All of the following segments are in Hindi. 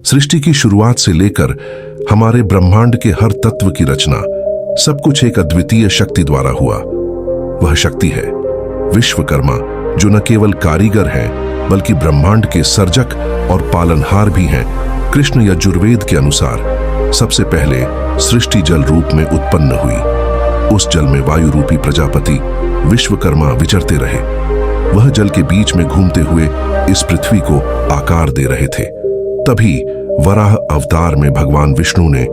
सृष्टि की शुरुआत से लेकर हमारे ब्रह्मांड के हर तत्व की रचना सब कुछ एक अद्वितीय शक्ति द्वारा हुआ। वह शक्ति है विश्वकर्मा, जो न केवल कारीगर हैं बल्कि ब्रह्मांड के सर्जक और पालनहार भी हैं। कृष्ण यजुर्वेद के अनुसार सबसे पहले सृष्टि जल रूप में उत्पन्न हुई। उस जल में वायु रूपी प्रजापति विश्वकर्मा विचरते रहे। वह जल के बीच में घूमते हुए इस पृथ्वी को आकार दे रहे थे। तभी वराह अवतार में भगवान विष्णु ने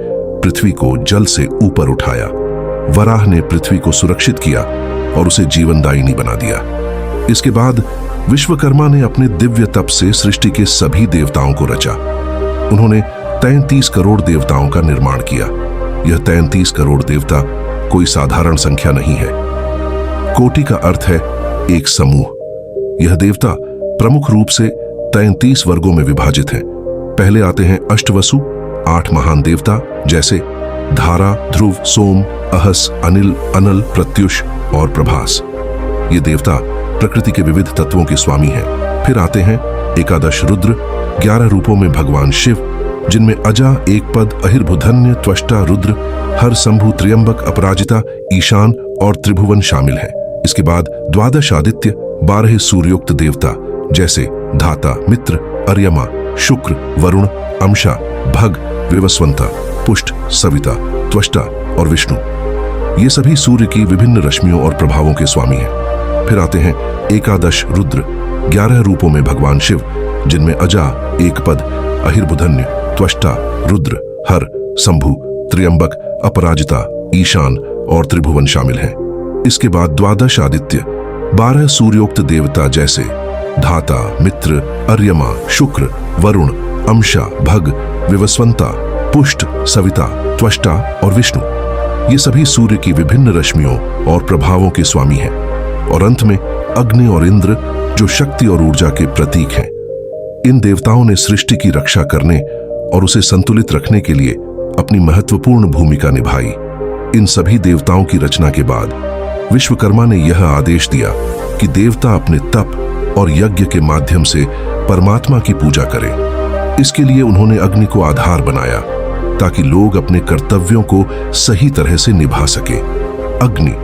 पृथ्वी को जल से ऊपर उठाया। वराह ने पृथ्वी को सुरक्षित किया और उसे जीवनदायिनी बना दिया। इसके बाद विश्वकर्मा ने अपने दिव्य तप से सृष्टि के सभी देवताओं को रचा। उन्होंने 33 करोड़ देवताओं का निर्माण किया। यह 33 करोड़ देवता कोई साधारण संख्या नहीं है। कोटि का अर्थ है एक समूह। यह देवता प्रमुख रूप से 33 वर्गों में विभाजित हैं। पहले आते हैं अष्टवसु, 8 महान देवता जैसे धारा, ध्रुव, सोम, अहस, अनिल, अनल, प्रत्युष और प्रभास। ये देवता प्रकृति के विविध तत्वों के स्वामी हैं। फिर आते हैं एकादश रुद्र, 11 रूपों में भगवान शिव, जिनमें अजा, एक पद, अहिर्भुधन्य, त्वष्टा, रुद्र, हर, शंभु, त्र्यंबक, अपराजिता, ईशान और त्रिभुवन शामिल हैं। इसके बाद द्वादश आदित्य, 12 सूर्योक्त देवता जैसे धाता, मित्र, अर्यमा, शुक्र, वरुण, अंशा, भग, विवस्वंता, पुष्ट, सविता, त्वष्टा और विष्णु। ये सभी सूर्य की विभिन्न रश्मियों और प्रभावों के स्वामी हैं। फिर आते हैं एकादश रुद्र, 11 रूपों में भगवान शिव, जिनमें अजा, एक पद, अहिर्भुधन्य, त्वष्टा, रुद्र, हर, शंभु, त्र्यंबक, अपराजिता, ईशान और त्रिभुवन शामिल हैं। इसके बाद द्वादश आदित्य, 12 सूर्योक्त देवता जैसे धाता, मित्र, अर्यमा, शुक्र, वरुण, अंशा, भग, विवस्वंता, पुष्ट, सविता, त्वष्टा और विष्णु। ये सभी सूर्य की विभिन्न रश्मियों और प्रभावों के स्वामी हैं। और अंत में अग्नि और इंद्र, जो शक्ति और ऊर्जा के प्रतीक हैं। इन देवताओं ने सृष्टि की रक्षा करने और उसे संतुलित रखने के लिए अपनी महत्वपूर्ण भूमिका निभाई। इन सभी देवताओं की रचना के बाद विश्वकर्मा ने यह आदेश दिया कि देवता अपने तप और यज्ञ के माध्यम से परमात्मा की पूजा करें। इसके लिए उन्होंने अग्नि को आधार बनाया ताकि लोग अपने कर्तव्यों को सही तरह से निभा सकें। अग्नि,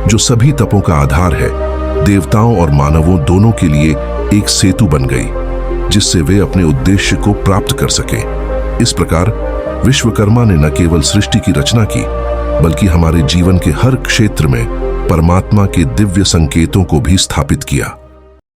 जो सभी तपों का आधार है, देवताओं और मानवों दोनों के लिए एक सेतु बन गई, जिससे वे अपने उद्देश्य को प्राप्त कर सकें। इस प्रकार विश्वकर्मा ने न केवल सृष्टि की रचना की, बल्कि हमारे जीवन के हर क्षेत्र में परमात्मा के दिव्य संकेतों को भी स्थापित किया।